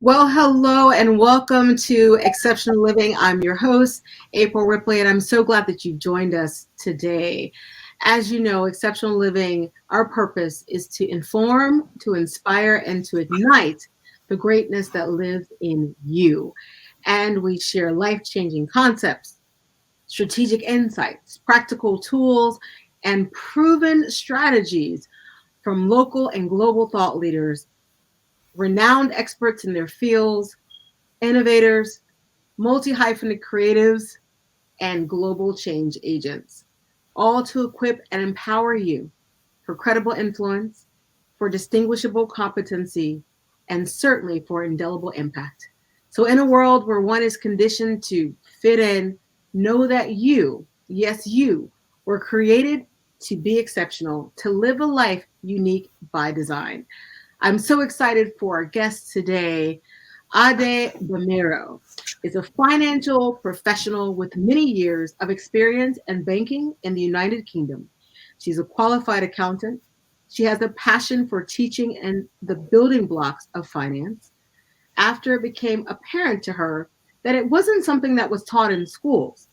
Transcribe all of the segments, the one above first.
Well, hello and welcome to Exceptional Living. I'm your host, April Ripley, and I'm so glad that you've joined us today. As you know, Exceptional Living, our purpose is to inform, to inspire, and to ignite the greatness that lives in you. And we share life changing concepts, strategic insights, practical tools, and proven strategies from local and global thought leaders, renowned experts in their fields, innovators, multi-hyphenate creatives, and global change agents, all to equip and empower you for credible influence, for distinguishable competency, and certainly for indelible impact. So, in a world where one is conditioned to fit in, know that you, yes, you, were created to be exceptional, to live a life unique by design. I'm so excited for our guest today. Ade Bamiro is a financial professional with many years of experience in banking in the United Kingdom. She's a qualified accountant. She has a passion for teaching and the building blocks of finance. After it became apparent to her that it wasn't something that was taught in schools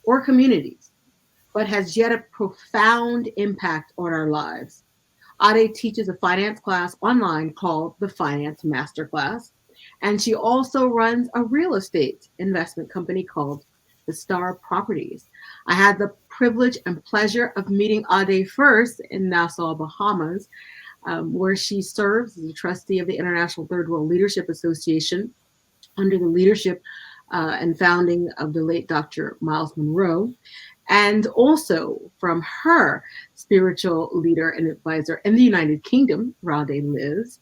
or communities, but has yet a profound impact on our lives. Ade teaches a finance class online called the Finance Masterclass, and she also runs a real estate investment company called the Star Properties. I had the privilege and pleasure of meeting Ade first in Nassau, Bahamas, where she serves as a trustee of the International Third World Leadership Association under the leadership and founding of the late Dr. Miles Monroe, and also from her spiritual leader and advisor in the United Kingdom, where Ade lives,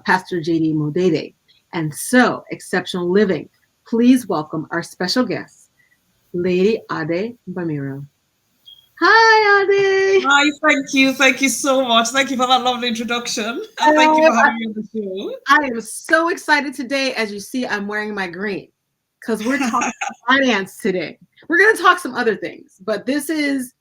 Pastor J.D. Modede. And so, Exceptional Living, please welcome our special guest, Lady Ade Bamiro. Hi, Ade. Hi, thank you. Thank you so much. Thank you for that lovely introduction. And thank you Oh, for having me on the I am so excited today. As you see, I'm wearing my green because we're talking finance today. We're going to talk some other things, but this is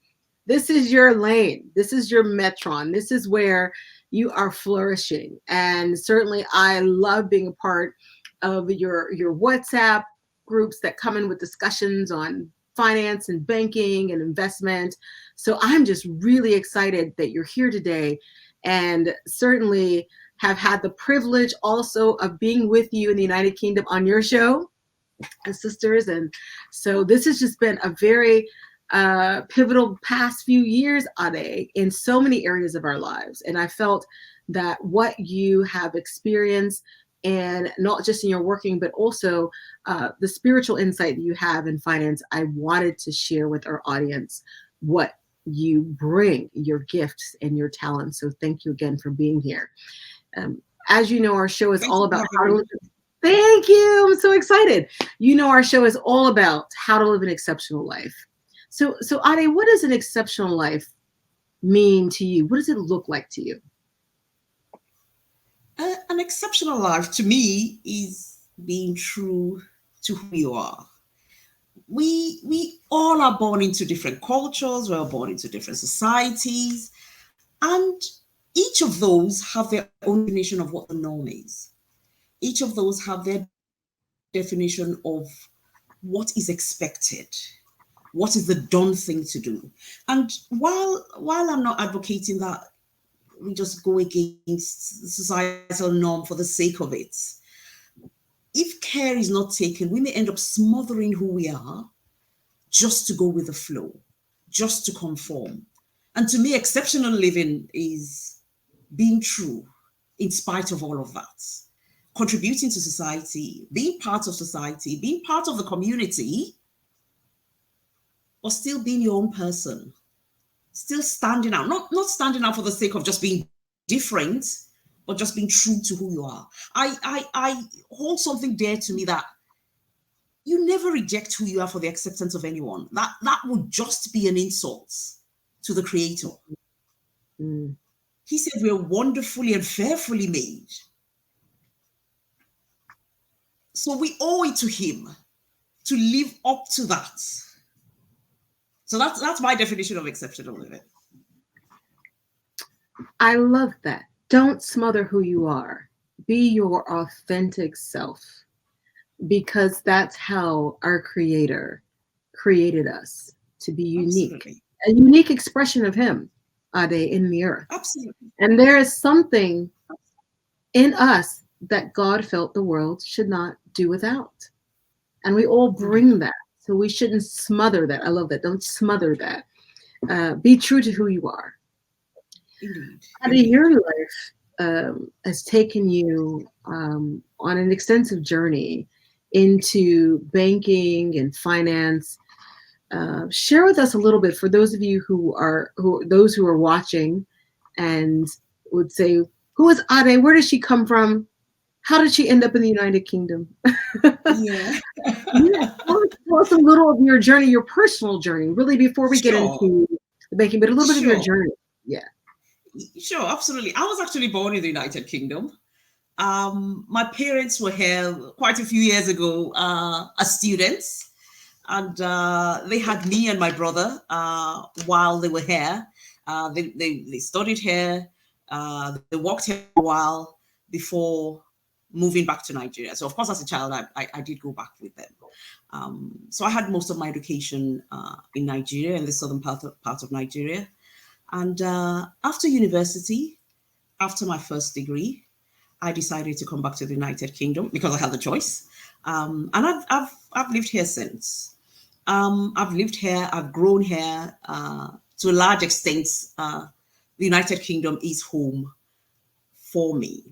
your lane. This is your metron. This is where you are flourishing. And certainly I love being a part of your WhatsApp groups that come in with discussions on finance and banking and investment. So I'm just really excited that you're here today, and certainly have had the privilege also of being with you in the United Kingdom on your show as sisters. And so this has just been a very pivotal past few years, Ade, in so many areas of our lives. And I felt that what you have experienced, and not just in your working, but also the spiritual insight that you have in finance, I wanted to share with our audience what you bring, your gifts and your talents. So thank you again for being here. Um, as you know, our show is Thank all you for about how to having live. me. Thank you. I'm so excited. You know, our show is all about how to live an exceptional life. So Ade, what does an exceptional life mean to you? What does it look like to you? An exceptional life to me is being true to who you are. We all are born into different cultures. We are born into different societies, and each of those have their own definition of what the norm is. Each of those have their definition of what is expected, what is the done thing to do. And while I'm not advocating that we just go against societal norm for the sake of it, if care is not taken, we may end up smothering who we are just to go with the flow, just to conform. And to me, exceptional living is being true in spite of all of that, contributing to society, being part of society, being part of the community, but still being your own person, still standing out, not standing out for the sake of just being different, but just being true to who you are. I hold something dear to me that you never reject who you are for the acceptance of anyone. That would just be an insult to the creator. Mm. He said we're wonderfully and fearfully made. So we owe it to him to live up to that. So that's my definition of exceptional living. I love that. Don't smother who you are. Be your authentic self, because that's how our Creator created us, to be unique, Absolutely. a unique expression of Him, Ade, in the earth. Absolutely. And there is something in us that God felt the world should not do without. And we all Indeed. bring that. So we shouldn't smother that. I love that. Don't smother that. Be true to who you are. Indeed. Ade, Indeed. your life has taken you on an extensive journey into banking and finance. Share with us a little bit, for those of you those who are watching and would say, "Who is Ade? Where does she come from? How did she end up in the United Kingdom?" Yeah. Yeah, tell us a little of your journey, your personal journey, really, before we get Sure. into the banking, but a little bit of your Sure. journey. Yeah. Sure. Absolutely. I was actually born in the United Kingdom. My parents were here quite a few years ago as students, and they had me and my brother while they were here. They studied here, they worked here for a while before moving back to Nigeria. So, of course, as a child, I did go back with them. So I had most of my education in Nigeria, in the southern part of Nigeria. And after university, after my first degree, I decided to come back to the United Kingdom because I had the choice. And I've lived here since. I've lived here, I've grown here to a large extent. The United Kingdom is home for me.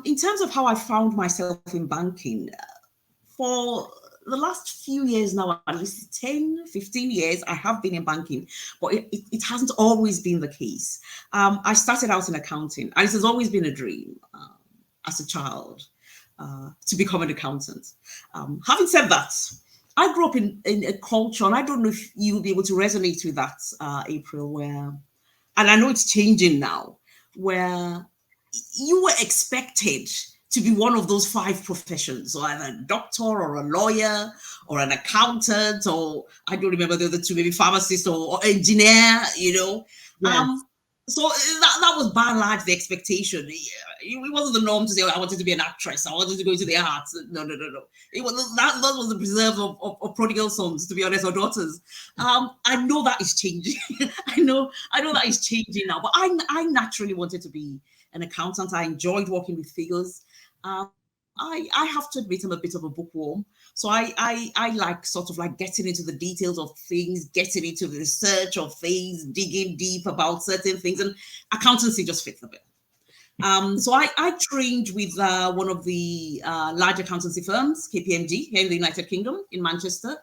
In terms of how I found myself in banking, for the last few years now, at least 10, 15 years, I have been in banking, but it hasn't always been the case. I started out in accounting, and it has always been a dream as a child to become an accountant. Having said that, I grew up in a culture, and I don't know if you'll be able to resonate with that, April, where, and I know it's changing now, where you were expected to be one of those five professions, or either a doctor or a lawyer or an accountant, or I don't remember the other two, maybe pharmacist or engineer, you know. Yes. So that was by and large the expectation. It wasn't the norm to say, oh, I wanted to be an actress, I wanted to go into the arts. No, no, no, no. It was that was the preserve of prodigal sons, to be honest, or daughters. I know that is changing. I know that is changing now. But I naturally wanted to be an accountant. I enjoyed working with figures. I have to admit I'm a bit of a bookworm. So I like sort of like getting into the details of things, getting into the research of things, digging deep about certain things, and accountancy just fits the bill. So I trained with one of the large accountancy firms, KPMG, here in the United Kingdom, in Manchester.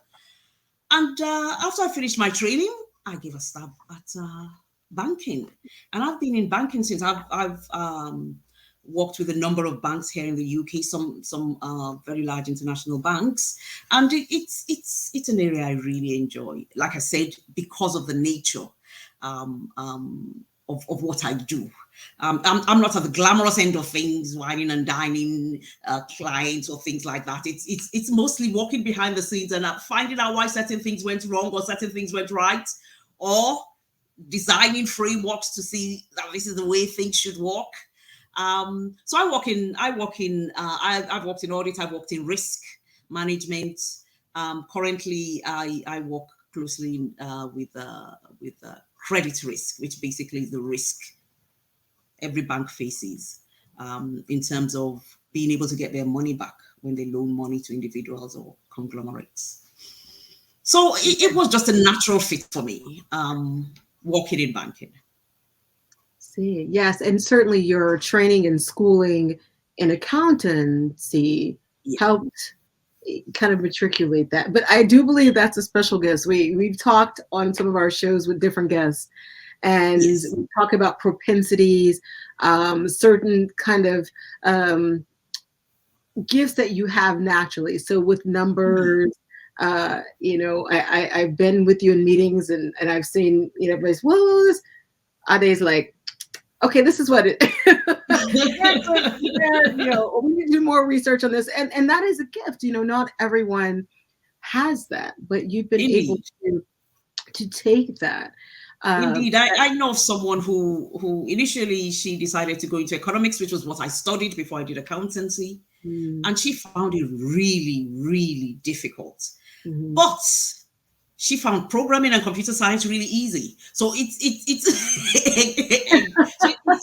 And after I finished my training, I gave a stab at banking. And I've been in banking since. I've worked with a number of banks here in the UK, some very large international banks, and it's an area I really enjoy. Like I said, because of the nature um, um, of what I do. I'm not at the glamorous end of things, whining and dining clients or things like that. It's mostly walking behind the scenes and finding out why certain things went wrong or certain things went right, or designing frameworks to see that this is the way things should work. So I've worked in audit, I've worked in risk management. Currently, I work closely with credit risk, which basically is the risk every bank faces in terms of being able to get their money back when they loan money to individuals or conglomerates. So it was just a natural fit for me, working in banking. See, yes, and certainly your training and schooling in accountancy Yeah. helped kind of matriculate that. But I do believe that's a special guest. We've talked on some of our shows with different guests, and Yes. we talk about propensities, certain kind of gifts that you have naturally. So with Mhm. numbers, I've been with you in meetings, and I've seen, everybody's, well, this Ade's like, okay, this is what it we need to do more research on this. And that is a gift. Not everyone has that, but you've been able Indeed. to take that. Indeed, I know of someone who initially she decided to go into economics, which was what I studied before I did accountancy, Mm, and she found it really, really difficult. mhm. But she found programming and computer science really easy. So so it's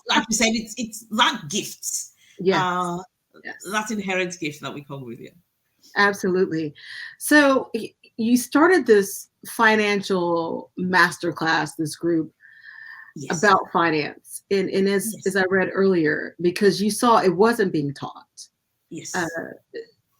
like you said, it's that gift, Yes, uh, yes, that inherent gift that we come with. Yeah. absolutely. So you started this financial masterclass, this group Yes. about finance, and as Yes. I read earlier, because you saw it wasn't being taught. Uh, Yes.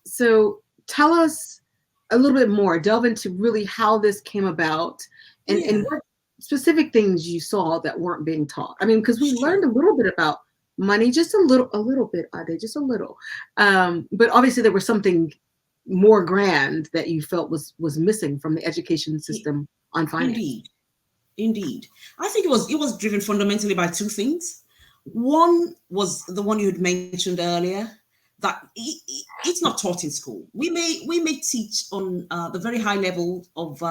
so tell us a little bit more, delve into really how this came about, and Yeah. what specific things you saw that weren't being taught. I mean, because we learned Sure. a little bit about money, just a little bit, Ade, just a little. But obviously there was something more grand that you felt was missing from the education I- system on finance. Indeed. Indeed. I think it was driven fundamentally by two things. One was the one you had mentioned earlier, that it's not taught in school. We may teach on the very high level of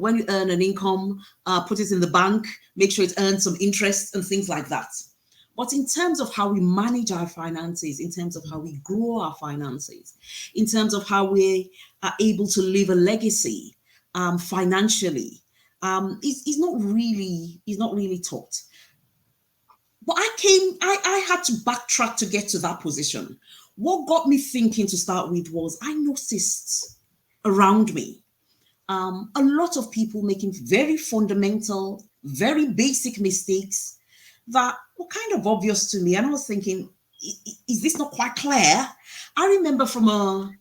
when you earn an income, put it in the bank, make sure it earns some interest and things like that. But in terms of how we manage our finances, in terms of how we grow our finances, in terms of how we are able to leave a legacy financially, is not really taught. But I had to backtrack to get to that position. What got me thinking to start with was I noticed around me a lot of people making very fundamental, very basic mistakes that were kind of obvious to me. And I was thinking, is this not quite clear? I remember from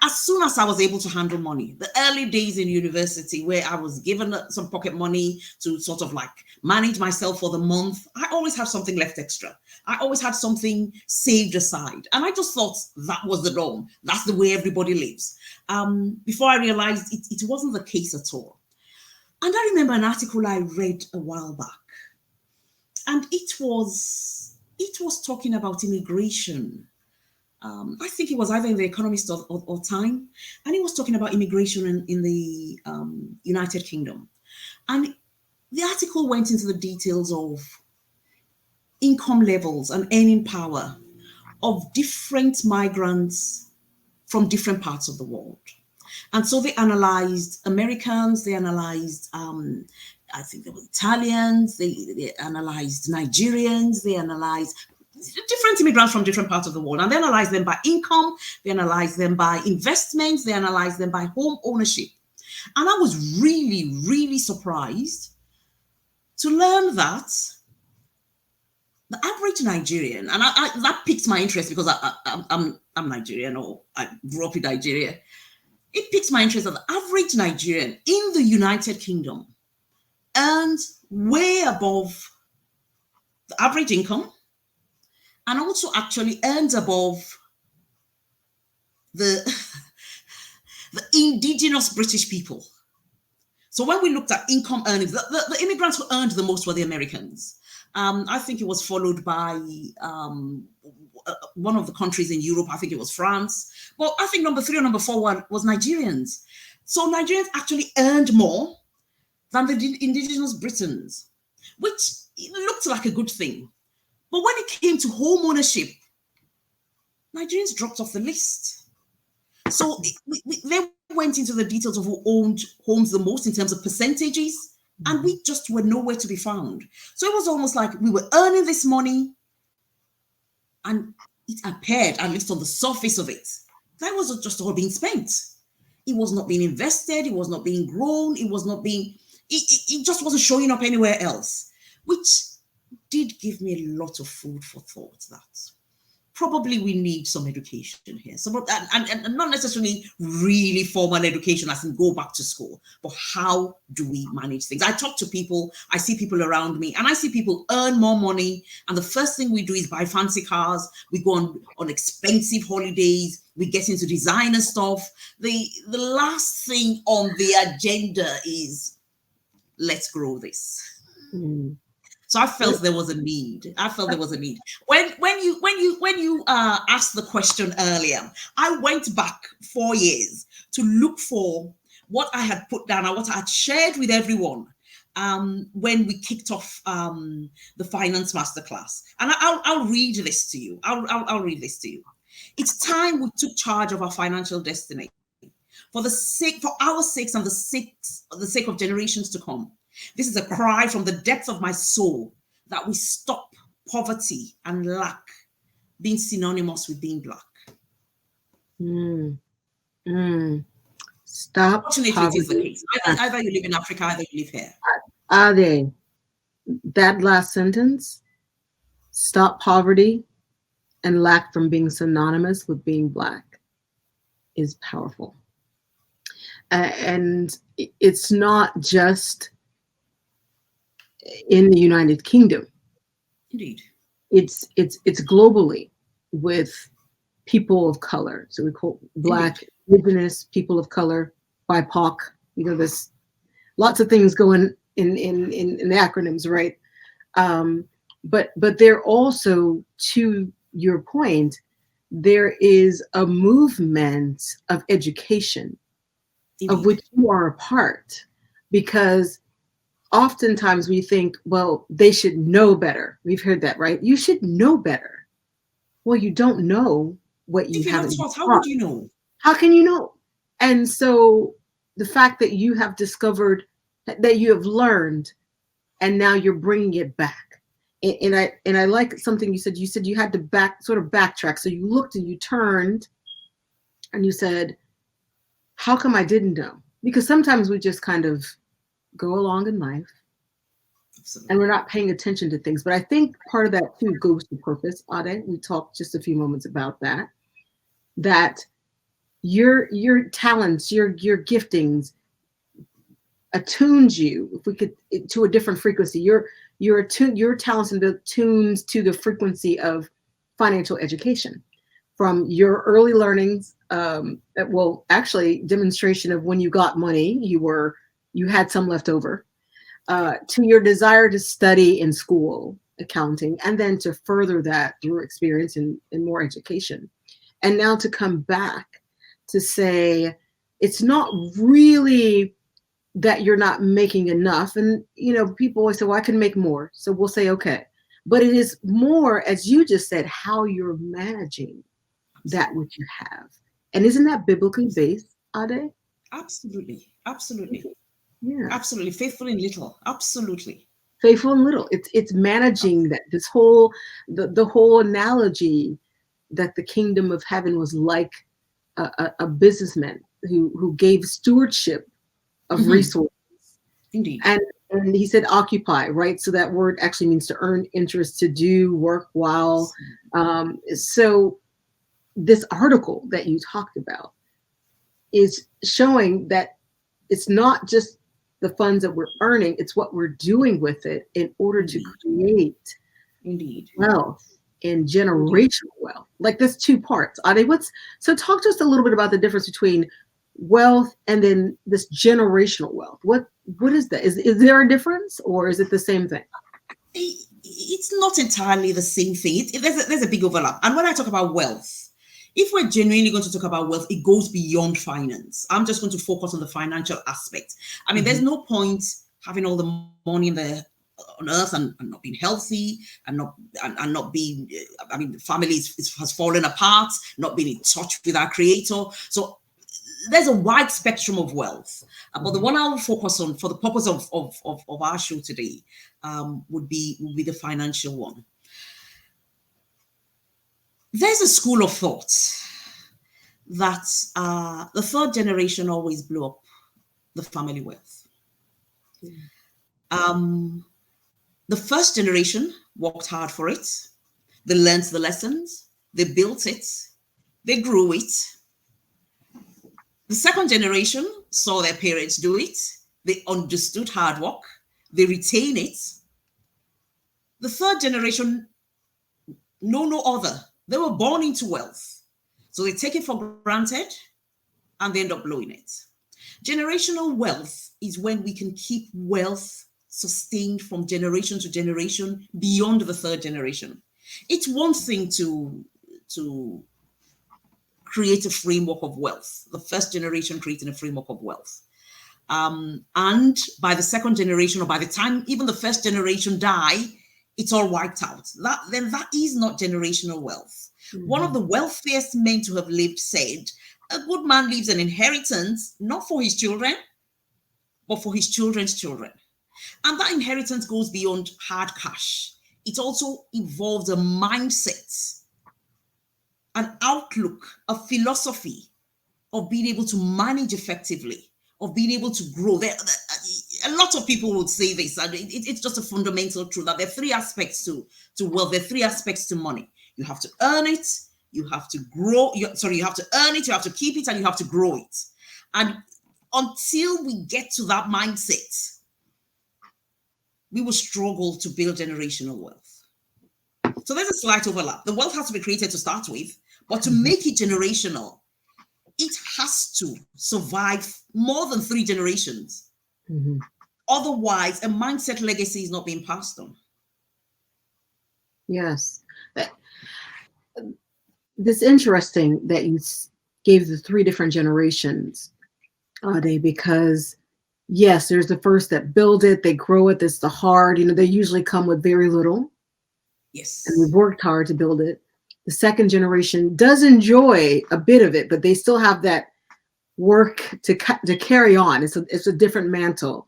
as soon as I was able to handle money, the early days in university where I was given some pocket money to sort of like manage myself for the month, I always had something left extra. I always had something saved aside. And I just thought that was the norm. That's the way everybody lives. Before I realized it wasn't the case at all. And I remember an article I read a while back, and it was talking about immigration. I think it was either in the Economist or Time, and he was talking about immigration in the United Kingdom. And the article went into the details of income levels and earning power of different migrants from different parts of the world. And so they analyzed Americans, they analyzed, I think there were Italians, they analyzed Nigerians, they analyzed different immigrants from different parts of the world. And they analyzed them by income, they analyzed them by investments, they analyzed them by home ownership. And I was really, really surprised to learn that the average Nigerian, and that piqued my interest because I'm Nigerian, or I grew up in Nigeria. It piques my interest that the average Nigerian in the United Kingdom earns way above the average income, and also actually earns above the the indigenous British people. So when we looked at income earnings, the immigrants who earned the most were the Americans. I think it was followed by one of the countries in Europe. I think it was France. Well, I think number 3 or number 4 was Nigerians. So Nigerians actually earned more than the indigenous Britons, which looked like a good thing. But when it came to home ownership, Nigerians dropped off the list. So they went into the details of who owned homes the most in terms of percentages, and we just were nowhere to be found. So it was almost like we were earning this money, and it appeared, at least on the surface of it, that was just all being spent. It was not being invested, it was not being grown, it was not being, it just wasn't showing up anywhere else, which did give me a lot of food for thought that probably we need some education here. So, and not necessarily really formal education as in go back to school, but how do we manage things? I talk to people, I see people around me, and I see people earn more money, and the first thing we do is buy fancy cars, we go on expensive holidays, we get into designer stuff. The last thing on the agenda is let's grow this. Mm. So I felt there was a need. I felt there was a need. When you asked the question earlier, I went back 4 years to look for what I had put down and what I had shared with everyone when we kicked off the finance masterclass. And I'll read this to you. I'll read this to you. It's time we took charge of our financial destiny for our sakes and the sake of generations to come. This is a cry from the depth of my soul that we stop poverty and lack being synonymous with being Black. Mm, mm. Stop Fortunately, it is the poverty. case. Either you live in Africa, either you live here. Ade, that last sentence, stop poverty and lack from being synonymous with being Black, is powerful. And it's not just in the United Kingdom. Indeed. It's globally with people of color. So we call Black, Indigenous, people of color, BIPOC. There's lots of things going in the acronyms, right? But they're also, to your point, there is a movement of education of which you are a part, because oftentimes we think, well, they should know better. We've heard that, right? You should know better. Well, you don't know what you haven't taught. How would you know? How can you know? And so the fact that you have discovered, that you have learned, and now you're bringing it back. And I like something you said. You said you had to backtrack. So you looked and you turned and you said, how come I didn't know? Because sometimes we just kind of go along in life. Absolutely. And we're not paying attention to things. But I think part of that too goes to purpose, Ade. We talked just a few moments about that. That your talents, your giftings attunes you, if we could, to a different frequency. Your talents and attunes to the frequency of financial education, from your early learnings. Well, actually, demonstration of when you got money, you had some left over, to your desire to study in school accounting, and then to further that through experience in more education, and now to come back to say it's not really that you're not making enough. And people always say, well, I can make more, so we'll say okay, but it is more, as you just said, how you're managing that which you have. And isn't that biblically based, Ade? Absolutely. Yeah, absolutely. Faithful in little. Absolutely faithful in little. It's managing that. This whole the whole analogy that the kingdom of heaven was like a businessman who gave stewardship of resources. Indeed. And he said occupy, right? So that word actually means to earn interest, to do work while. So this article that you talked about is showing that it's not just the funds that we're earning, it's what we're doing with it in order to create wealth and generational wealth. Like there's two parts. Ade, so talk to us a little bit about the difference between wealth and then this generational wealth. What is that? Is there a difference, or is it the same thing? It's not entirely the same thing. There's a big overlap. And when I talk about wealth, if we're genuinely going to talk about wealth, it goes beyond finance. I'm just going to focus on the financial aspect. I mean, there's no point having all the money on earth and not being healthy and not being, I mean, the family has fallen apart, not being in touch with our creator. So there's a wide spectrum of wealth. But the one I'll focus on for the purpose of our show today would be the financial one. There's a school of thought that the third generation always blew up the family wealth. The first generation worked hard for it. They learned the lessons. They built it. They grew it. The second generation saw their parents do it. They understood hard work. They retain it. The third generation know no other. They were born into wealth. So they take it for granted and they end up blowing it. Generational wealth is when we can keep wealth sustained from generation to generation beyond the third generation. It's one thing to create a framework of wealth, the first generation creating a framework of wealth. And by the second generation, or by the time even the first generation die, it's all wiped out. That is not generational wealth. Mm-hmm. One of the wealthiest men to have lived said, a good man leaves an inheritance, not for his children, but for his children's children. And that inheritance goes beyond hard cash. It also involves a mindset, an outlook, a philosophy of being able to manage effectively, of being able to grow. A lot of people would say this, and it's just a fundamental truth that there are three aspects to wealth. There are three aspects to money. You have to earn it, you have to grow. You have to earn it, you have to keep it, and you have to grow it. And until we get to that mindset, we will struggle to build generational wealth. So there's a slight overlap. The wealth has to be created to start with, but to make it generational, it has to survive more than 3 generations. Mm-hmm. Otherwise, a mindset legacy is not being passed on. Yes. It's interesting that you gave the 3 different generations, Ade, because yes, there's the first that build it, they grow it, that's the hard, they usually come with very little. Yes. And we've worked hard to build it. The second generation does enjoy a bit of it, but they still have that work to carry on. It's a different mantle.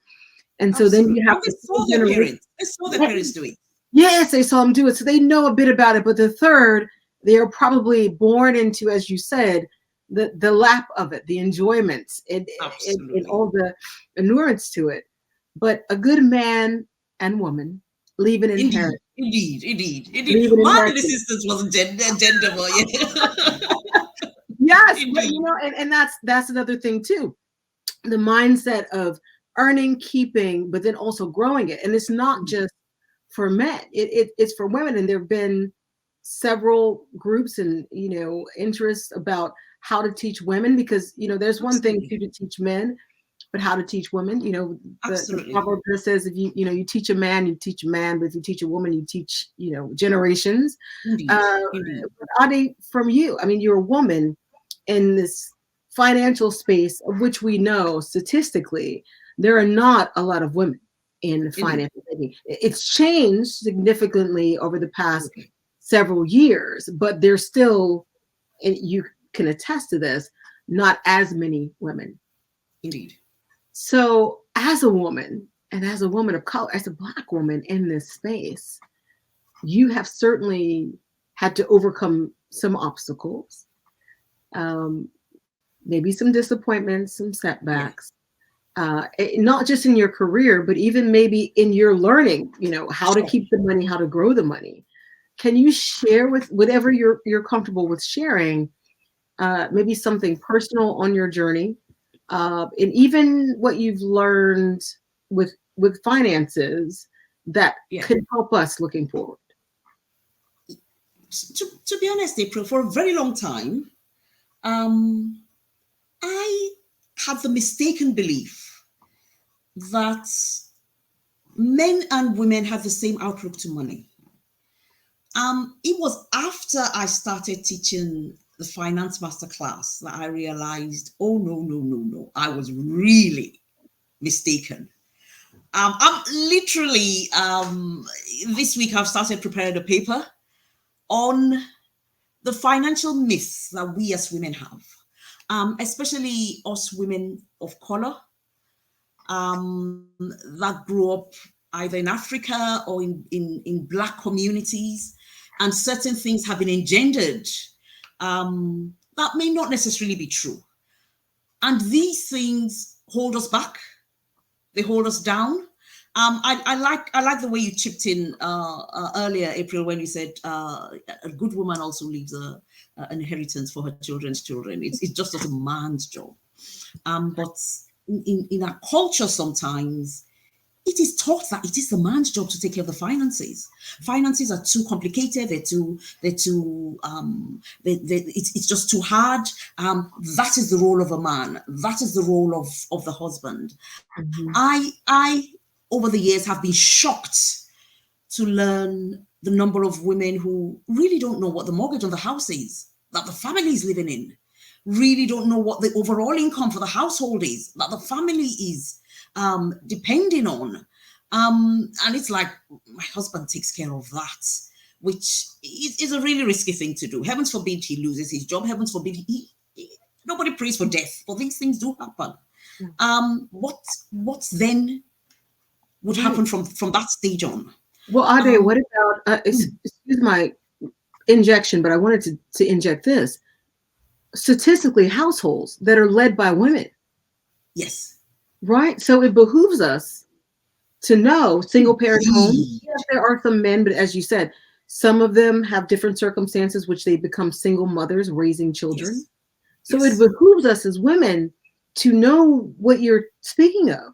And so then you have to saw their parents. They saw their parents do it. Yes, they saw them do it. So they know a bit about it. But the third, they are probably born into, as you said, the lap of it, the enjoyments, and all the inurance to it. But a good man and woman leave an inheritance. Indeed. My assistance wasn't gender. Yes, but, and that's another thing too. The mindset of earning, keeping, but then also growing it. And it's not just for men, it's for women. And there have been several groups and, interests about how to teach women, because, there's one thing to teach men, but how to teach women. The proverb says, if you teach a man, you teach a man, but if you teach a woman, you teach, generations. Indeed. Ade, from you, you're a woman in this financial space, of which we know statistically there are not a lot of women in finance. It's changed significantly over the past several years, but there's still, and you can attest to this, not as many women. Indeed. So as a woman, and as a woman of color, as a Black woman in this space, you have certainly had to overcome some obstacles, maybe some disappointments, some setbacks, not just in your career, but even maybe in your learning, how to keep the money, how to grow the money. Can you share with whatever you're comfortable with sharing, maybe something personal on your journey, and even what you've learned with finances that could help us looking forward? To be honest, April, for a very long time, I had the mistaken belief that men and women have the same outlook to money. It was after I started teaching the finance masterclass that I realized, oh, no. I was really mistaken. I'm literally, this week I've started preparing a paper on the financial myths that we as women have, especially us women of color that grew up either in Africa or in Black communities, and certain things have been engendered that may not necessarily be true. And these things hold us back. They hold us down. I like the way you chipped in earlier, April, when you said a good woman also leaves an inheritance for her children's children. It's just not a man's job. But in our culture, sometimes it is taught that it is the man's job to take care of the finances. Finances are too complicated. It's just too hard. That is the role of a man. That is the role of the husband. Mm-hmm. I over the years have been shocked to learn the number of women who really don't know what the mortgage on the house is that the family is living in. really don't know what the overall income for the household is, that the family is depending on. And it's like, my husband takes care of that, which is a really risky thing to do. Heavens forbid he loses his job. Heavens forbid nobody prays for death, but these things do happen. What then would happen from that stage on? Well, Ade, what about, excuse my injection, but I wanted to inject this. Statistically, households that are led by women. Yes. Right? So it behooves us to know single parent homes. Yes, there are some men, but as you said, some of them have different circumstances, which they become single mothers raising children. Yes. So it behooves us as women to know what you're speaking of.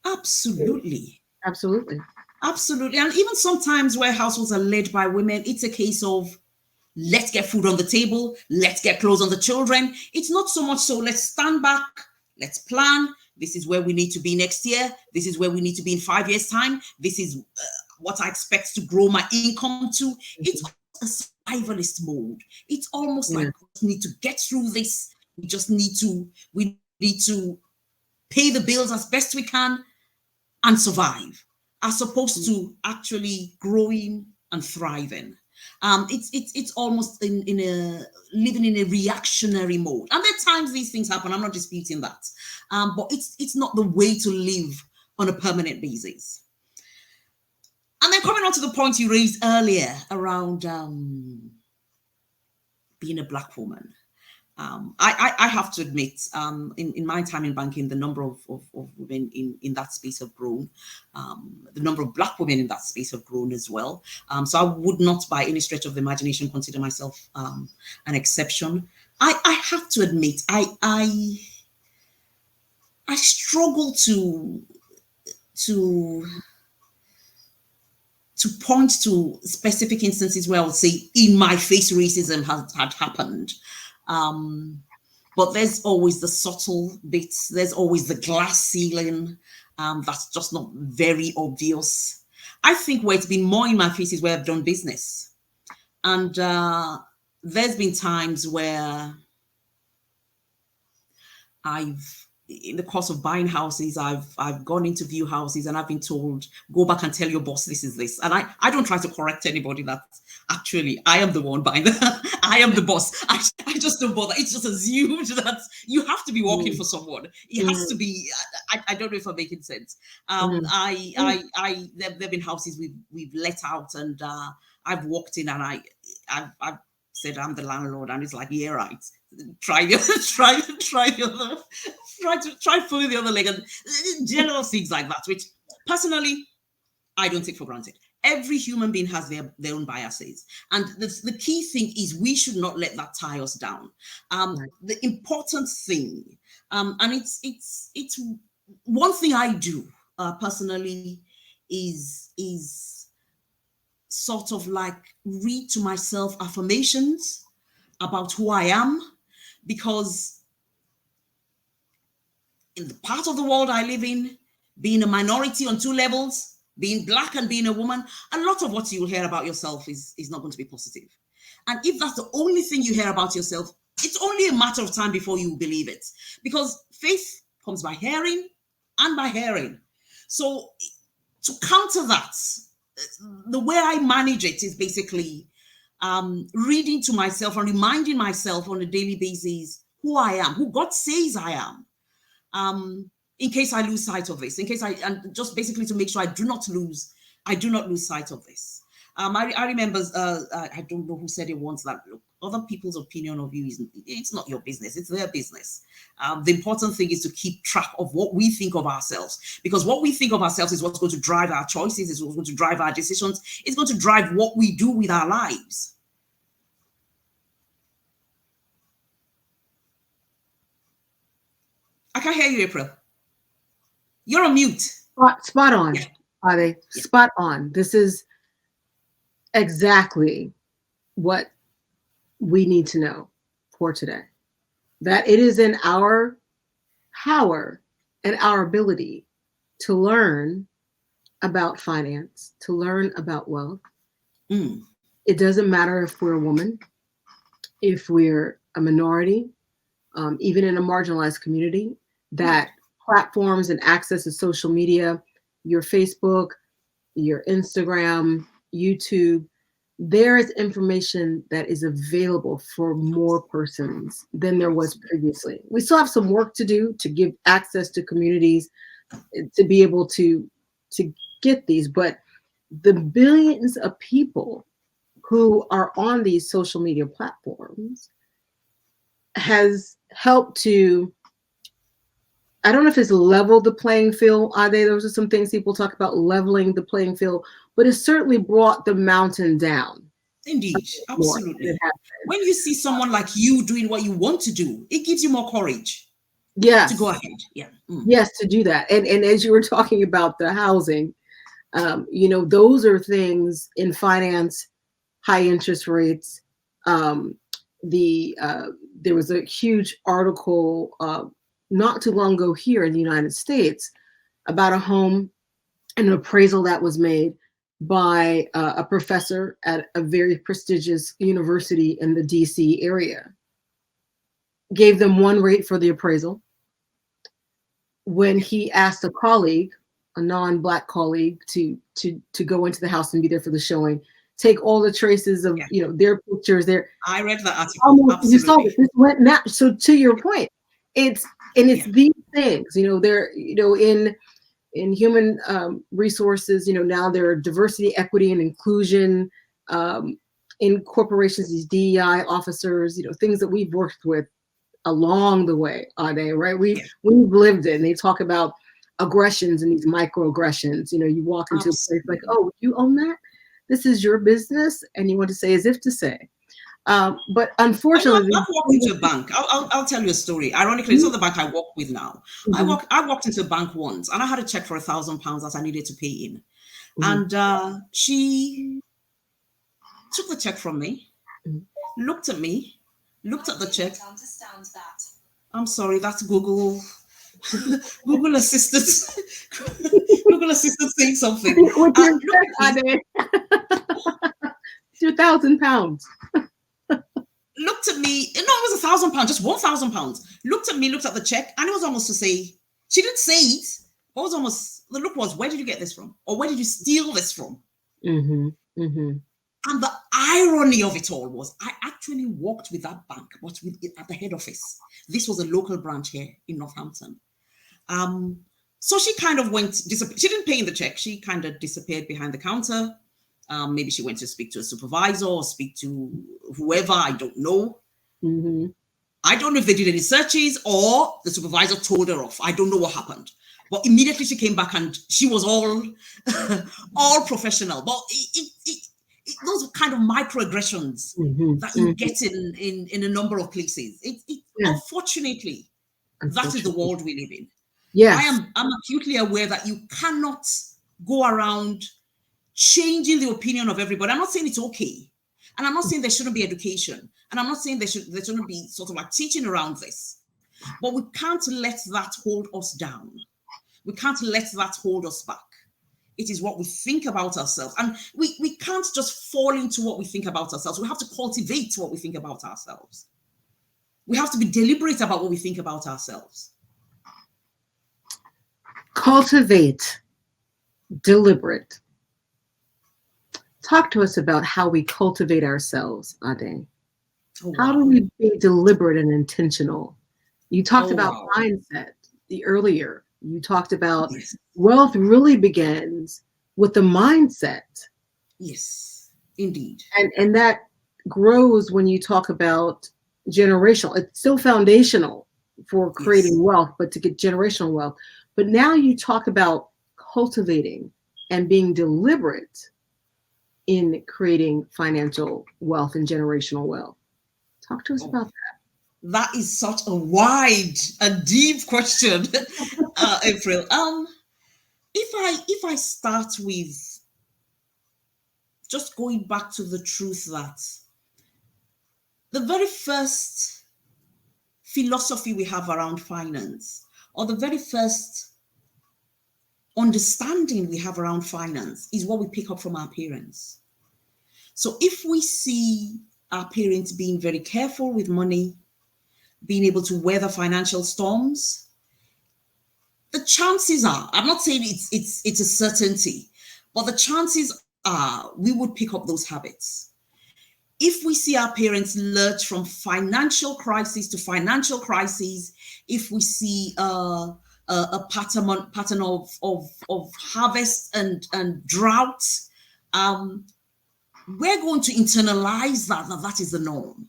Absolutely. Absolutely. Absolutely. And even sometimes where households are led by women, it's a case of, let's get food on the table, let's get clothes on the children. It's not so much so, let's stand back, let's plan. This is where we need to be next year. This is where we need to be in 5 years' time. This is what I expect to grow my income to. It's a survivalist mode. It's almost like we need to get through this. We need to pay the bills as best we can and survive, as opposed to actually growing and thriving. It's almost in a living in a reactionary mode. And at times these things happen. I'm not disputing that. But it's not the way to live on a permanent basis. And then coming on to the point you raised earlier around being a Black woman. I have to admit, in my time in banking, the number of women in that space have grown. The number of Black women in that space have grown as well. So I would not, by any stretch of the imagination, consider myself an exception. I have to admit, I struggle to point to specific instances where I would say in my face racism had happened. But there's always the subtle bits. There's always the glass ceiling that's just not very obvious. I think where it's been more in my face is where I've done business. And there's been times where in the course of buying houses, I've gone into view houses and I've been told, go back and tell your boss this is this. And I don't try to correct anybody that actually I am the one buying I am the boss. I just don't bother. It's just assumed that you have to be working for someone. It has to be, I don't know if I'm making sense. There've been houses we've let out and I've walked in and I've said I'm the landlord and it's like, yeah, right. Try fully the other leg and general things like that, which personally I don't take for granted. Every human being has their own biases, and the key thing is we should not let that tie us down. The important thing, and it's one thing I do personally is sort of like read to myself affirmations about who I am, because in the part of the world I live in, being a minority on two levels, being Black and being a woman, a lot of what you'll hear about yourself is not going to be positive. And if that's the only thing you hear about yourself, it's only a matter of time before you believe it, because faith comes by hearing and by hearing. So to counter that, the way I manage it is basically reading to myself and reminding myself on a daily basis who I am, who God says I am, in case I lose sight of this, and just basically to make sure I do not lose sight of this. I remember, I don't know who said it once, that look, other people's opinion of you it's not your business, it's their business. The important thing is to keep track of what we think of ourselves, because what we think of ourselves is what's going to drive our choices, is what's going to drive our decisions, it's going to drive what we do with our lives. I can't hear you, April. You're on mute. Spot on. Yeah. Are they? Yeah. Spot on. This is exactly what we need to know for today. That it is in our power and our ability to learn about finance, to learn about wealth. It doesn't matter if we're a woman, if we're a minority, even in a marginalized community, that platforms and access to social media, your Facebook, your Instagram, YouTube, there is information that is available for more persons than there was previously. We still have some work to do to give access to communities to be able to get these, but the billions of people who are on these social media platforms has helped to, I don't know if it's level the playing field. Are they? Those are some things people talk about, leveling the playing field, but it's certainly brought the mountain down Indeed, more than it absolutely. has When you see someone like you doing what you want to do, it gives you more courage been. to go Yes, ahead. Yeah. yes, to do that. And as you were talking about the housing, those are things in finance, high interest rates. Um, there was a huge article not too long ago here in the United States about a home, an appraisal that was made by a professor at a very prestigious university in the DC area. Gave them one rate for the appraisal. When he asked a colleague, a non-black colleague, to go into the house and be there for the showing, take all the traces of Yeah. their pictures, their I read that article. almost, you saw Absolutely. that this went now. So to your point, it's Yeah. these things, they're in human resources, now there are diversity, equity, and inclusion in corporations, these DEI officers, things that we've worked with along the way, are they right? Yeah. We've lived it. And they talk about aggressions and these microaggressions. You walk into a place like, Absolutely. oh, you own that? This is your business, and you want to say as if to say. But unfortunately, I've walked into a bank. I'll tell you a story. Ironically, it's not the bank I work with now. Mhm, I walked into a bank once, and I had a check for £1,000 that I needed to pay in, mhm, and she took the check from me, mhm. looked at me, looked at the check. I'm sorry, that's Google. Google Assistant. Google Assistant saying something. With your Looked check, at me, £2,000. looked at me. No, it was £1,000, just £1,000. Looked at me, looked at the check, and it was almost to say, she didn't say it, but it was almost, the look was, where did you get this from? Or where did you steal this from? Mm-hmm, mm-hmm, And the irony of it all was, I actually worked with that bank, but with it at the head office. This was a local branch here in Northampton. So she kind of she didn't pay in the check. She kind of disappeared behind the counter. Maybe she went to speak to a supervisor or speak to whoever, I don't know. mm-hmm. I don't know if they did any searches or the supervisor told her off. I don't know what happened. But immediately she came back and she was all all professional. But those kind of microaggressions Mm-hmm, that you mm-hmm. get in a number of places, Yeah, unfortunately, that is the unfortunately. world we live in. Yes. I'm acutely aware that you cannot go around changing the opinion of everybody. I'm not saying it's okay. And I'm not saying there shouldn't be education. And I'm not saying there shouldn't be sort of like teaching around this. But we can't let that hold us down. We can't let that hold us back. It is what we think about ourselves. And we can't just fall into what we think about ourselves. We have to cultivate what we think about ourselves. We have to be deliberate about what we think about ourselves. Cultivate, deliberate. Talk to us about how we cultivate ourselves, Ade. Oh, How do wow. we be deliberate and intentional? You talked Oh, about wow. mindset the earlier. You talked about Yes. wealth really begins with the mindset. Yes, indeed. And that grows when you talk about generational. It's still foundational for Yes. creating wealth, but to get generational wealth. But now you talk about cultivating and being deliberate in creating financial wealth and generational wealth. Talk to us Oh, about that is such a wide and deep question, April. If I start with just going back to the truth that the very first philosophy we have around finance, or the very first understanding we have around finance, is what we pick up from our parents. So if we see our parents being very careful with money, being able to weather financial storms, the chances are, I'm not saying it's a certainty, but the chances are we would pick up those habits. If we see our parents lurch from financial crisis to financial crisis, if we see a pattern of harvest and drought, we're going to internalize that is the norm.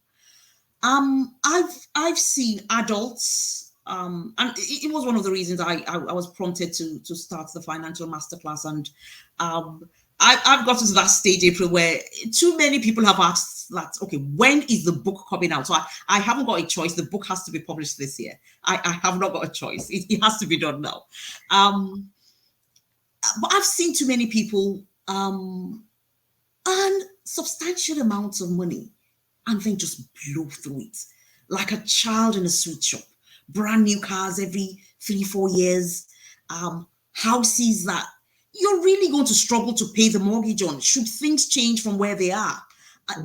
I've seen adults, and it was one of the reasons I was prompted to start the financial masterclass, and I've gotten to that stage, April, where too many people have asked that, okay, when is the book coming out? So I haven't got a choice. The book has to be published this year. I have not got a choice. It has to be done now. But I've seen too many people earn substantial amounts of money and then just blow through it like a child in a sweet shop. Brand new cars every 3-4 years, houses that you're really going to struggle to pay the mortgage on should things change from where they are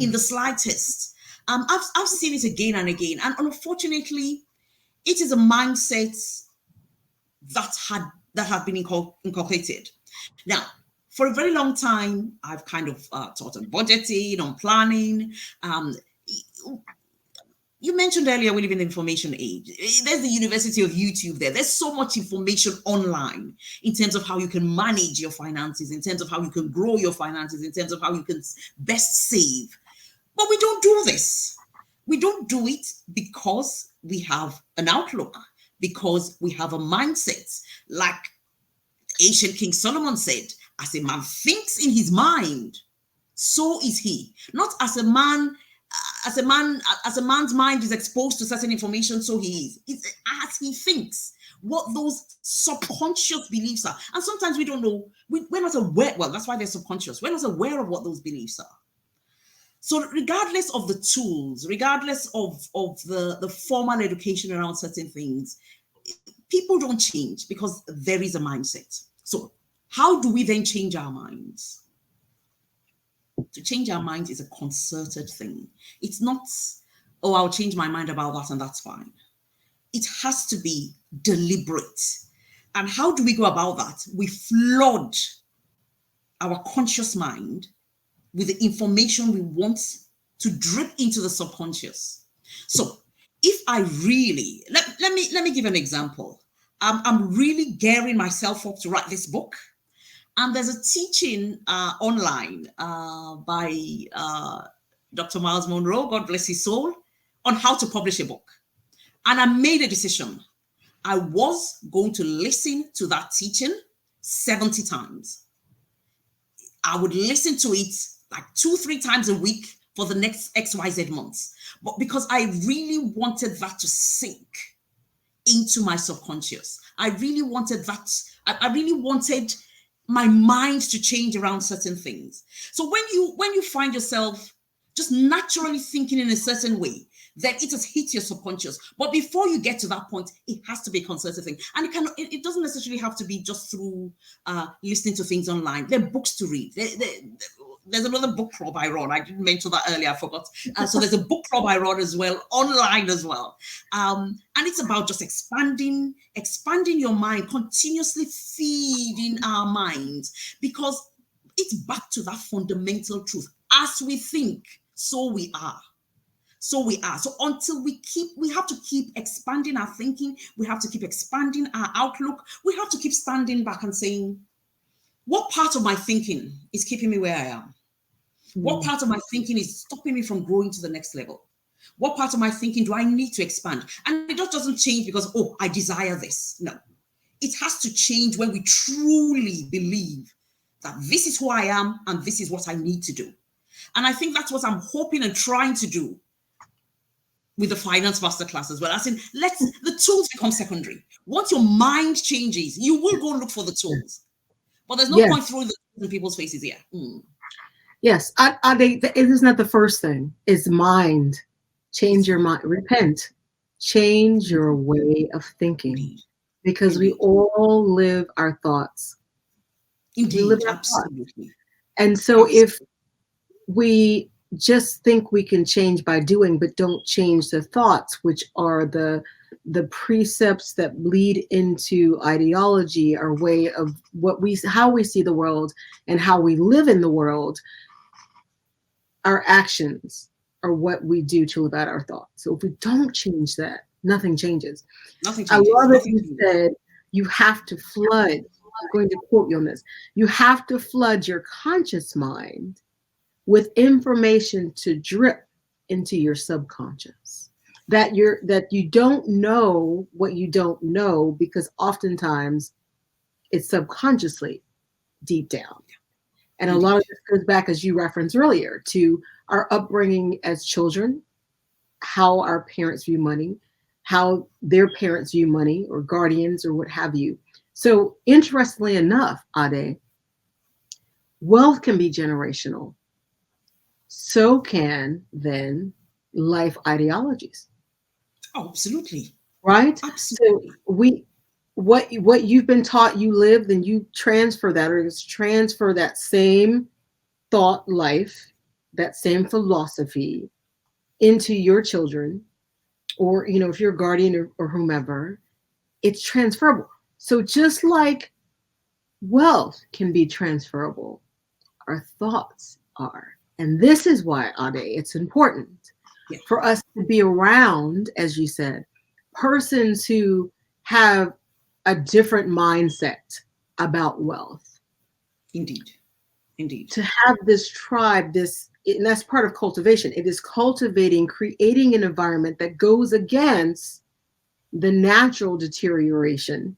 in the slightest. I've seen it again and again, and unfortunately, it is a mindset that had been inculcated. Now, for a very long time, I've kind of taught on budgeting, on planning. You mentioned earlier we live in the information age. There's the University of YouTube there. There's so much information online in terms of how you can manage your finances, in terms of how you can grow your finances, in terms of how you can best save. But we don't do this. We don't do it because we have an outlook, because we have a mindset. Like ancient King Solomon said, as a man thinks in his mind, so is he. Not as a man's mind is exposed to certain information, so he is. It's as he thinks, what those subconscious beliefs are. And sometimes we don't know, we're not aware. Well, that's why they're subconscious. We're not aware of what those beliefs are. So regardless of the tools, regardless of the formal education around certain things, people don't change because there is a mindset. So how do we then change our minds? To change our minds is a concerted thing. It's not, oh, I'll change my mind about that and that's fine. It has to be deliberate. And how do we go about that? We flood our conscious mind with the information we want to drip into the subconscious. So if I really, let me give an example. I'm really gearing myself up to write this book. And there's a teaching online by Dr. Miles Monroe, God bless his soul, on how to publish a book. And I made a decision. I was going to listen to that teaching 70 times. I would listen to it like 2-3 times a week for the next XYZ months. But because I really wanted that to sink into my subconscious. I really wanted that. I really wanted my mind to change around certain things. So when you find yourself just naturally thinking in a certain way, then it has hit your subconscious. But before you get to that point, it has to be a concerted thing. And it doesn't necessarily have to be just through listening to things online. There are books to read. There's another book club I run. I didn't mention that earlier, I forgot. So there's a book club I run as well, online as well. And it's about just expanding your mind, continuously feeding our minds, because it's back to that fundamental truth. As we think, so we are. So we are. So until we have to keep expanding our thinking. We have to keep expanding our outlook. We have to keep standing back and saying, what part of my thinking is keeping me where I am? What part of my thinking is stopping me from growing to the next level? What part of my thinking do I need to expand? And it just doesn't change because, oh, I desire this. No, it has to change when we truly believe that this is who I am and this is what I need to do. And I think that's what I'm hoping and trying to do with the finance masterclass as well. As in, let the tools become secondary. Once your mind changes, you will go look for the tools. But there's no point throwing the tools in people's faces here. Yes, I think it is not the first thing. It's mind. Change your mind. Repent. Change your way of thinking, because we all live our thoughts. Indeed, absolutely. And so if we just think we can change by doing, but don't change the thoughts, which are the precepts that lead into ideology, our way of how we see the world and how we live in the world. Our actions are what we do to live out our thoughts. So if we don't change that, nothing changes. Nothing I changes. love it. Nothing You changes. said you have to flood. I'm going to quote you on this. You have to flood your conscious mind with information to drip into your subconscious. That you don't know what you don't know, because oftentimes it's subconsciously deep down. And a lot Indeed. of this goes back, as you referenced earlier, to our upbringing as children, how our parents view money, how their parents view money, or guardians, or what have you. So, interestingly enough, Ade, wealth can be generational. So can then life ideologies, Oh, absolutely. right? So Absolutely. what you've been taught, you live, then you transfer that, or just transfer that same thought life, that same philosophy into your children, or if you're a guardian, or whomever, it's transferable. So just like wealth can be transferable, our thoughts are. And this is why, Ade, it's important Yeah. for us to be around, as you said, persons who have a different mindset about wealth, Indeed. Indeed. to have this tribe, and that's part of cultivation. It is cultivating, creating an environment that goes against the natural deterioration,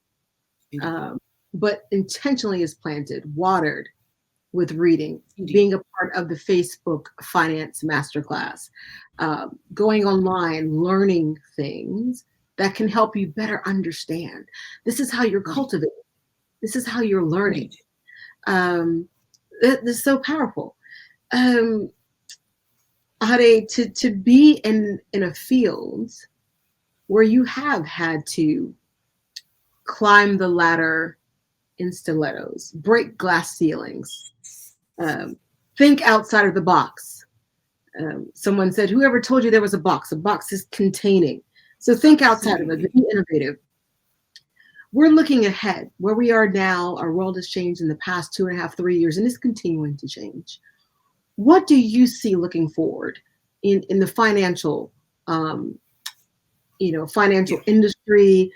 Indeed. um, but intentionally is planted, watered with reading, Indeed. being a part of the Facebook Finance Masterclass, going online, learning things that can help you better understand. This is how you're Indeed. cultivating. This is how you're learning. Indeed. Um, this is so powerful. Um, Hade, to be in a field where you have had to climb the ladder in stilettos, break glass ceilings, um, think outside of the box. Someone said, whoever told you there was a box? A box is containing. So think outside of it, Absolutely. be innovative. We're looking ahead. Where we are now, our world has changed in the past 2.5, 3 years, and it's continuing to change. What do you see looking forward in the um, Yeah. financial industry?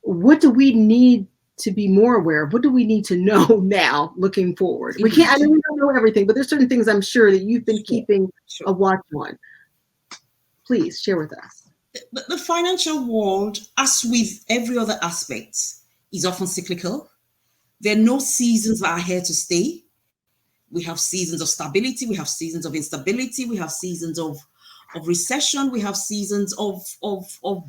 What do we need to be more aware of? What do we need to know now looking forward? We can't, I Indeed. know we don't know everything, but there's certain things I'm sure that you've been Sure. keeping Sure. a watch on. Please share with us. The financial world, as with every other aspect, is often cyclical. There are no seasons that are here to stay. We have seasons of stability, we have seasons of instability, we have seasons of recession, we have seasons of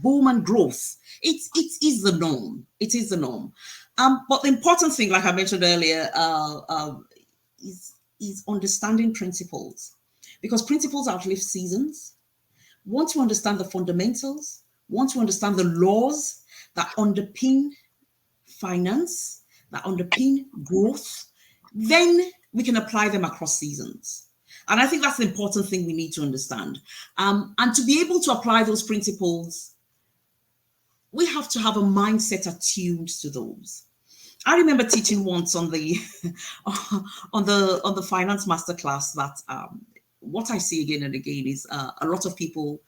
boom and growth. It is the norm. It is the norm. But the important thing, like I mentioned earlier, is understanding principles, because principles outlive seasons. Once you understand the fundamentals, once you understand the laws that underpin finance, that underpin growth, then we can apply them across seasons. And I think that's the important thing we need to understand. And to be able to apply those principles, we have to have a mindset attuned to those. I remember teaching once on the on the finance masterclass that what I see again and again is a lot of people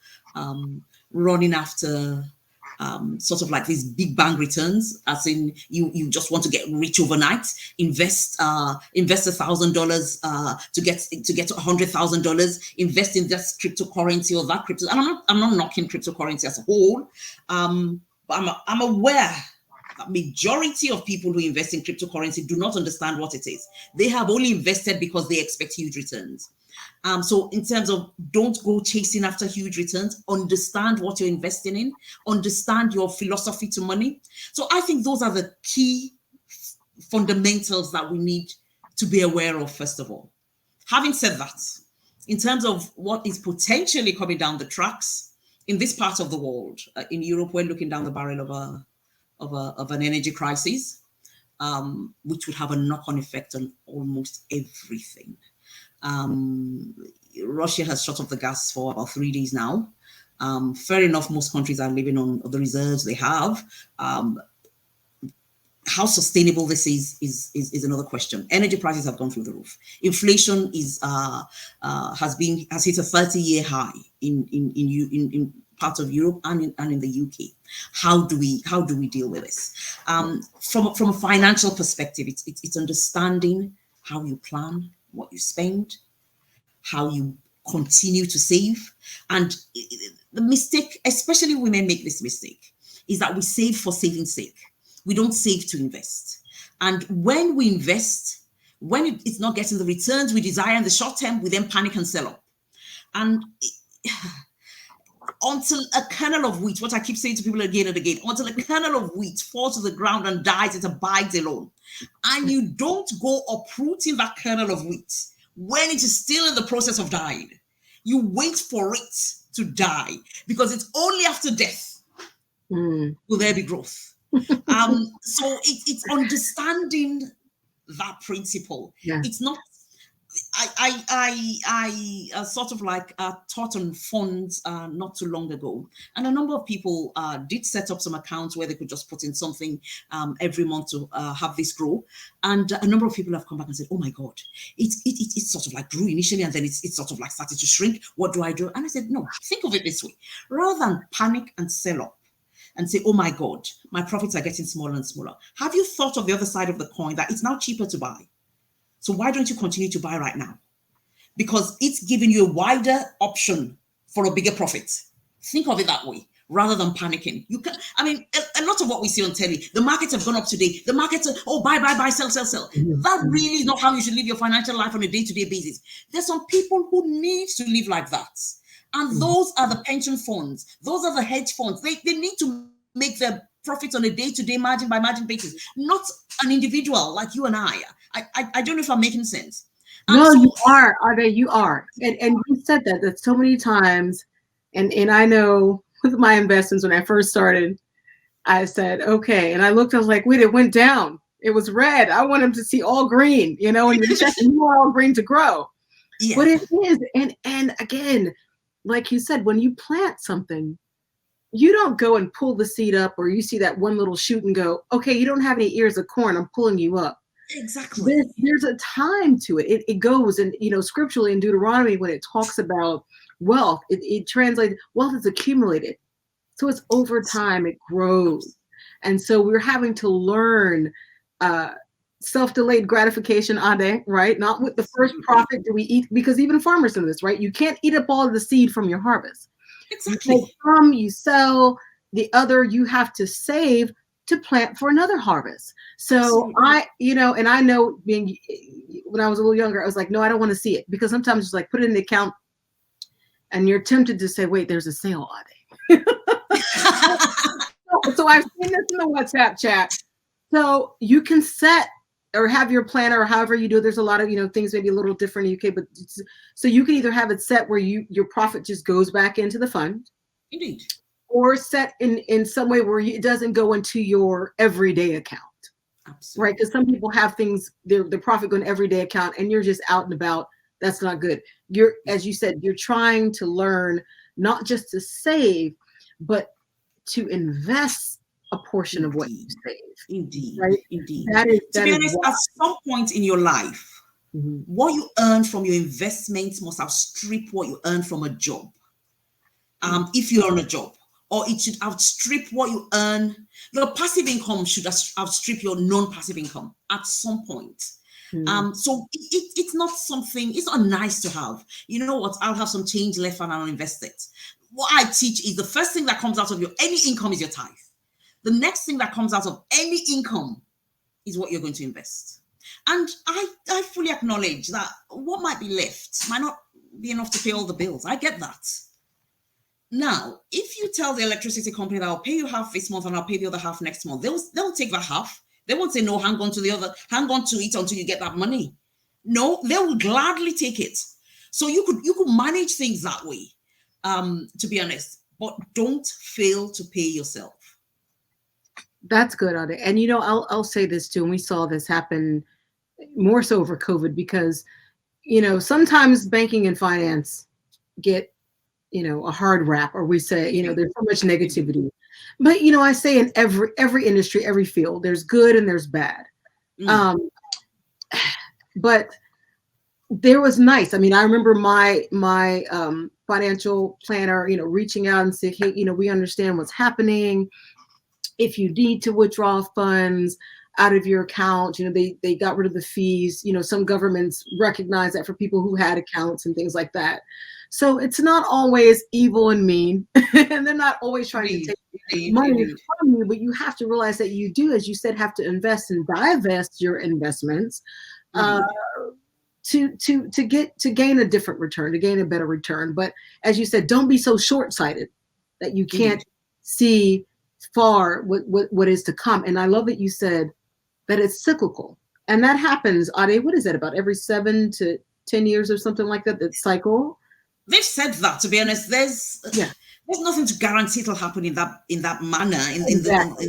running after sort of like these big bang returns, as in you just want to get rich overnight, invest $1,000 to get $100,000, invest in this cryptocurrency or that crypto. And I'm not knocking cryptocurrency as a whole, but I'm aware that majority of people who invest in cryptocurrency do not understand what it is. They have only invested because they expect huge returns. So in terms of, don't go chasing after huge returns, understand what you're investing in, understand your philosophy to money. So I think those are the key fundamentals that we need to be aware of, first of all. Having said that, in terms of what is potentially coming down the tracks in this part of the world, in Europe, we're looking down the barrel of an energy crisis, which would have a knock-on effect on almost everything. Um, Russia has shut off the gas for about 3 days now. Fair enough, most countries are living on the reserves they have. Um, how sustainable this is another question. Energy prices have gone through the roof. Inflation has hit a 30-year high in parts of Europe and in the UK. How do we deal with this? From a financial perspective, it's understanding how you plan, what you spend, how you continue to save. And the mistake, especially women make this mistake, is that we save for saving's sake. We don't save to invest. And when we invest, when it's not getting the returns we desire in the short term, we then panic and sell up. And until a kernel of wheat, what I keep saying to people again and again, until a kernel of wheat falls to the ground and dies, it abides alone. And you don't go uprooting that kernel of wheat when it is still in the process of dying. You wait for it to die, because it's only after death will there be growth. So it's understanding that principle. Yeah. It's not. I sort of like taught on funds not too long ago, and a number of people did set up some accounts where they could just put in something every month to have this grow. And a number of people have come back and said, "Oh my God, it's sort of like grew initially, and then it's sort of like started to shrink. What do I do?" And I said, "No, think of it this way: rather than panic and sell up and say, 'Oh my God, my profits are getting smaller and smaller,' have you thought of the other side of the coin, that it's now cheaper to buy? So why don't you continue to buy right now? Because it's giving you a wider option for a bigger profit." Think of it that way, rather than panicking. You can, I mean, a lot of what we see on telly, the markets have gone up today. The markets are, buy, sell. That really is not how you should live your financial life on a day-to-day basis. There's some people who need to live like that. And those are the pension funds. Those are the hedge funds. They need to make their profits on a day-to-day, margin by margin basis, not an individual like you and I. I don't know if I'm making sense. And No, so, you are, Ade, you are. And you said that so many times. And I know with my investments, when I first started, I said, okay. And I looked, I was like, wait, it went down. It was red. I want them to see all green, and you're checking, you want all green to grow. yeah, But it is. And again, like you said, when you plant something, you don't go and pull the seed up, or you see that one little shoot and go, okay, you don't have any ears of corn, I'm pulling you up. exactly. There's a time to it. It goes, and scripturally in Deuteronomy, when it talks about wealth, it translates, wealth is accumulated. So it's over time, it grows. And so we're having to learn self-delayed gratification, Ade, right? Not with the first profit do we eat, because even farmers know this, right? You can't eat up all of the seed from your harvest. Exactly. You take some, you sell, the other you have to save to plant for another harvest. So and I know, being, when I was a little younger, I was like, no, I don't want to see it, because sometimes it's like, put it in the account and you're tempted to say, wait, there's a sale on it. So I've seen this in the WhatsApp chat. So you can set or have your planner, or however you do it. There's a lot of, things maybe a little different in the UK, but so you can either have it set where your profit just goes back into the fund. Indeed. Or set in some way where it doesn't go into your everyday account. Absolutely. Right? Because some people have things, their profit go in everyday account, and you're just out and about. That's not good. As you said, you're trying to learn not just to save, but to invest a portion of what you save. Indeed. Right? Indeed. To be honest, at some point in your life, what you earn from your investments must outstrip what you earn from a job. If you're on a job, or it should outstrip what you earn. Your passive income should outstrip your non-passive income at some point. So it's not something, it's not nice to have. You know what? I'll have some change left and I'll invest it. What I teach is the first thing that comes out of any income is your tithe. The next thing that comes out of any income is what you're going to invest. And I fully acknowledge that what might be left might not be enough to pay all the bills. I get that. Now, if you tell the electricity company that I'll pay you half this month and I'll pay the other half next month, they'll take that half. They won't say, no, hang on to it until you get that money. No, they will gladly take it. So you could manage things that way, to be honest, but don't fail to pay yourself. That's good, Ade. And I'll say this too, and we saw this happen more so over COVID, because sometimes banking and finance get, a hard rap, or we say, there's so much negativity. But, I say in every industry, every field, there's good and there's bad. Mm. Um, but there was nice. I mean, I remember my financial planner, reaching out and saying, hey, we understand what's happening. If you need to withdraw funds out of your account, they got rid of the fees. Some governments recognize that for people who had accounts and things like that. So it's not always evil and mean, and they're not always trying to Indeed, take indeed, money indeed. from you, but you have to realize that you do, as you said, have to invest and divest your investments uh, Indeed. to gain a different return, to gain a better return. But as you said, don't be so short-sighted that you can't Indeed. see far what is to come. And I love that you said that it's cyclical, and that happens. Ade, what is that, about every 7 to 10 years or something like that? That cycle. They've said that, to be honest, Yeah, there's nothing to guarantee it'll happen in that manner, exactly.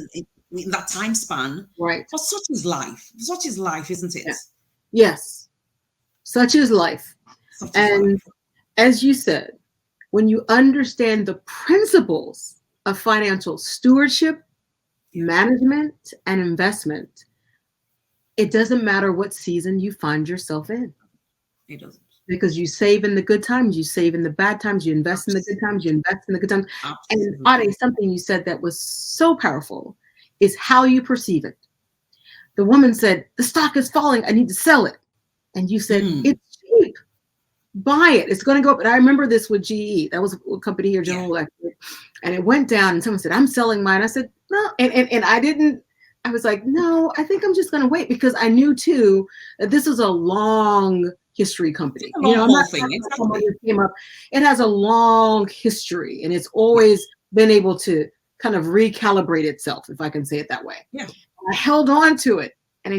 in that time span. Right. But such is life. Such is life, isn't it? Yeah. Yes. Such is life. Such is And life. as you said, when you understand the principles of financial stewardship, management, and investment, it doesn't matter what season you find yourself in, It doesn't. because you save in the good times, you save in the bad times, you invest in the good times, you Absolutely. invest in the good times. And Absolutely. Ade, something you said that was so powerful is how you perceive it. The woman said, the stock is falling, I need to sell it. And you said, Mm. it's cheap, buy it, it's going to go up. And I remember this with GE. That was a company here, Yeah. General Electric. And it went down, and someone said, I'm selling mine. I said, no. And I didn't, I was like, no, I think I'm just going to wait, because I knew too that this is a long history company. It's a long I'm not haul thing. talking about someone Exactly. who came up. It has a long history, and it's always been able to kind of recalibrate itself, if I can say it that way. Yeah. I held on to it, and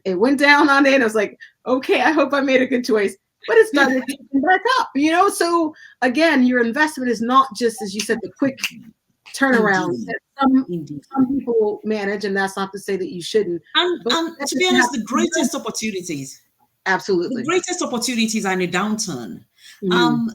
it went down on it. And I was like, okay, I hope I made a good choice. But it started ticking back up, So again, your investment is not just, as you said, the quick turnaround Indeed. that some Indeed. people manage, and that's not to say that you shouldn't. But And that to be doesn't have honest, to be done. the Absolutely. greatest opportunities are in a downturn. Mm, Um,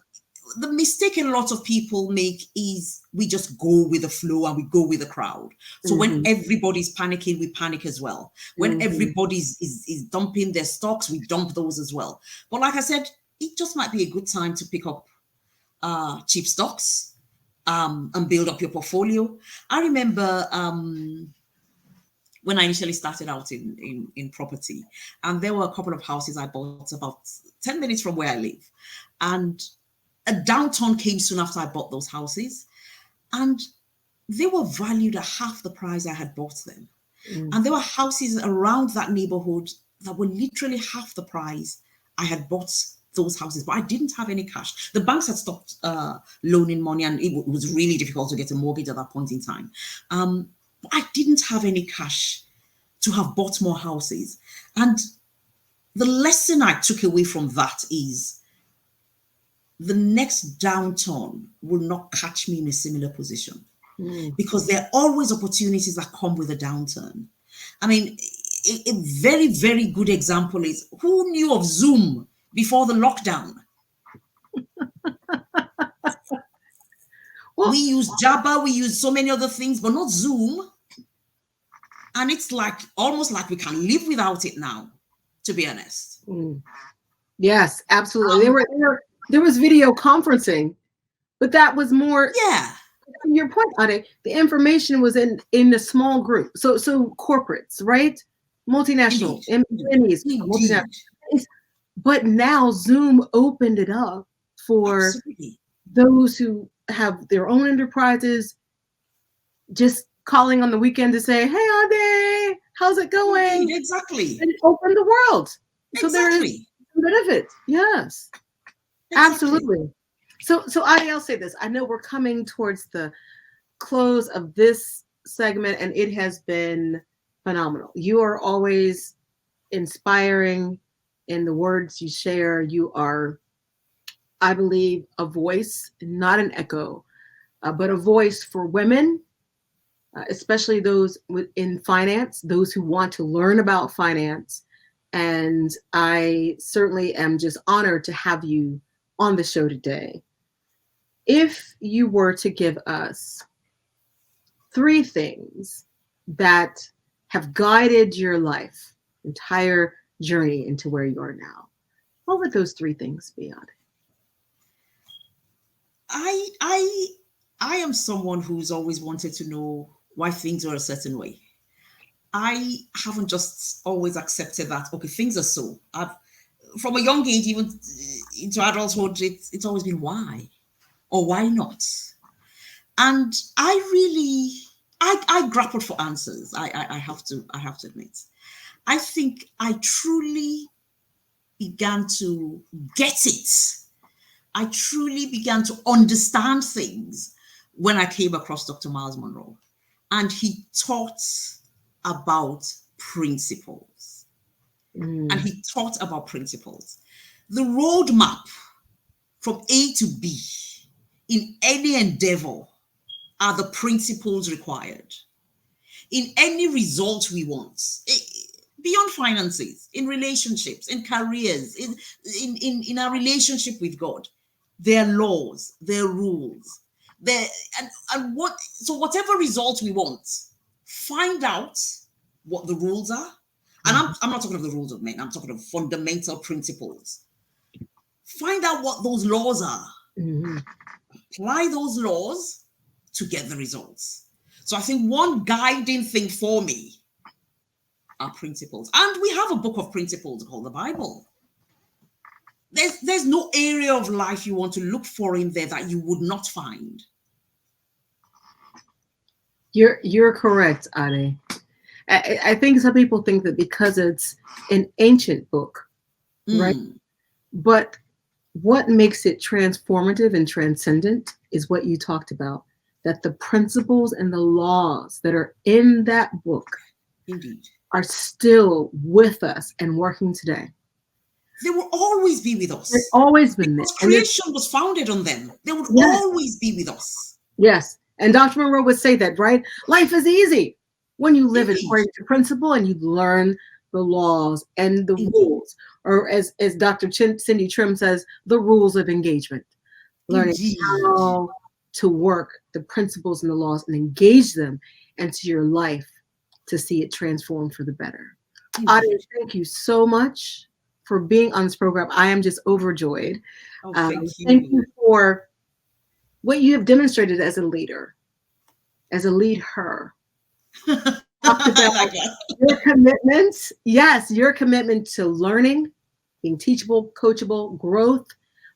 the mistake a lot of people make is we just go with the flow and we go with the crowd. So when mhm, everybody's panicking, we panic as well. When mhm, everybody's is dumping their stocks, we dump those as well. But like I said, it just might be a good time to pick up cheap stocks and build up your portfolio. I remember when I initially started out in property, and there were a couple of houses I bought about 10 minutes from where I live. And a downturn came soon after I bought those houses, and they were valued at half the price I had bought them. mm. And there were houses around that neighborhood that were literally half the price I had bought those houses, but I didn't have any cash. The banks had stopped loaning money, and it was really difficult to get a mortgage at that point in time. But I didn't have any cash to have bought more houses. And the lesson I took away from that is the next downturn will not catch me in a similar position, Mm. because there are always opportunities that come with a downturn. I mean, a very, very good example is, who knew of Zoom before the lockdown? We Well, use Jabba, we use so many other things, but not Zoom. And it's like almost like we can live without it now, to be honest. mm. Yes, absolutely. Um, There was video conferencing, but that was more, yeah, to your point, Ade, the information was in a small group. So corporates, right? Multinational, indeed, MNEs, multinational. indeed, But now Zoom opened it up for absolutely. those who have their own enterprises, just calling on the weekend to say, "Hey, Ade, how's it Indeed, going?" exactly. And it opened the world. So there is Exactly. benefit. Yes, Exactly. absolutely. So Ade, I'll say this. I know we're coming towards the close of this segment, and it has been phenomenal. You are always inspiring in the words you share. You are, I believe, a voice, not an echo, but a voice for women, especially those in finance, those who want to learn about finance, And I certainly am just honored to have you on the show today. If you were to give us three things that have guided your life, entire journey into where you are now, what would those three things be, Ade? I I I am someone who's always wanted to know why things are a certain way. I haven't just always accepted that okay, things are so. I've from a young age, even into adulthood, it's always been why or why not. And I really I grappled for answers. I have to admit. I think I truly began to get it. I truly began to understand things when I came across Dr. Miles Monroe. And he taught about principles. And Mm, he taught about principles. The roadmap from A to B in any endeavor are the principles required. In any result we want, beyond finances, in relationships, in careers, in our relationship with God, there are laws, there are rules, there and what so whatever result we want, find out what the rules are. And mhm, I'm not talking of the rules of men, I'm talking of fundamental principles. Find out what those laws are, mhm. apply those laws to get the results. So I think one guiding thing for me are principles. And we have a book of principles called the Bible. There's no area of life you want to look for in there that you would not find. You're correct, Ade. I think some people think that because it's an ancient book, right? Mm, But what makes it transformative and transcendent is what you talked about, that the principles and the laws that are in that book indeed. are still with us and working today. They will always be with They've us always been there. because And it's, creation was founded on them. They would yes, always be with us. yes. And Dr. Monroe would say that, right? Life is easy when you live it Indeed. according to principle and you learn the laws and the Indeed. rules, or as Dr. Cindy Trim says, the rules of engagement. Learning Indeed. how to work the principles and the laws and engage them into your life to see it transform for the better. Indeed. Ade, thank you so much for being on this program. I am just overjoyed. Oh, thank Thank you you. for what you have demonstrated as a leader, as a leader. Talked I about like that. your commitment. Yes, your commitment to learning, being teachable, coachable, growth,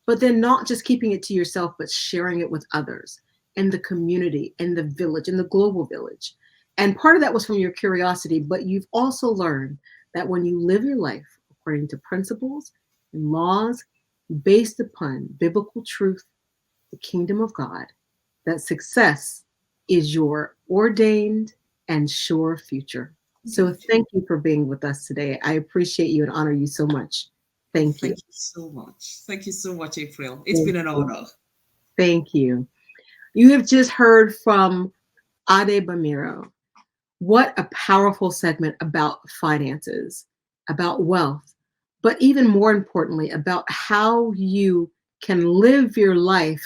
but then not just keeping it to yourself, but sharing it with others and the community and the village and the global village. And part of that was from your curiosity, but you've also learned that when you live your life according to principles and laws based upon biblical truth, the kingdom of God, that success is your ordained and sure future. So Indeed. thank you for being with us today. I appreciate you and honor you so much. Oh, Thank you. thank you so much. Thank you so much, April. It's Thank been an you. honor. Thank you. You have just heard from Ade Bamiro. What a powerful segment about finances, about wealth, but even more importantly, about how you can live your life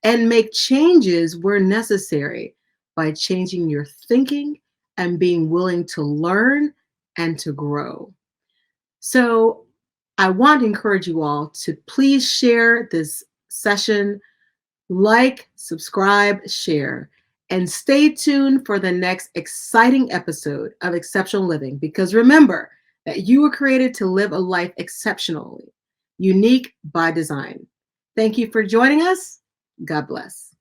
and make changes where necessary by changing your thinking and being willing to learn and to grow. So, I want to encourage you all to please share this session, like, subscribe, share, and stay tuned for the next exciting episode of Exceptional Living. Because remember that you were created to live a life exceptionally, unique by design. Thank you for joining us. God bless.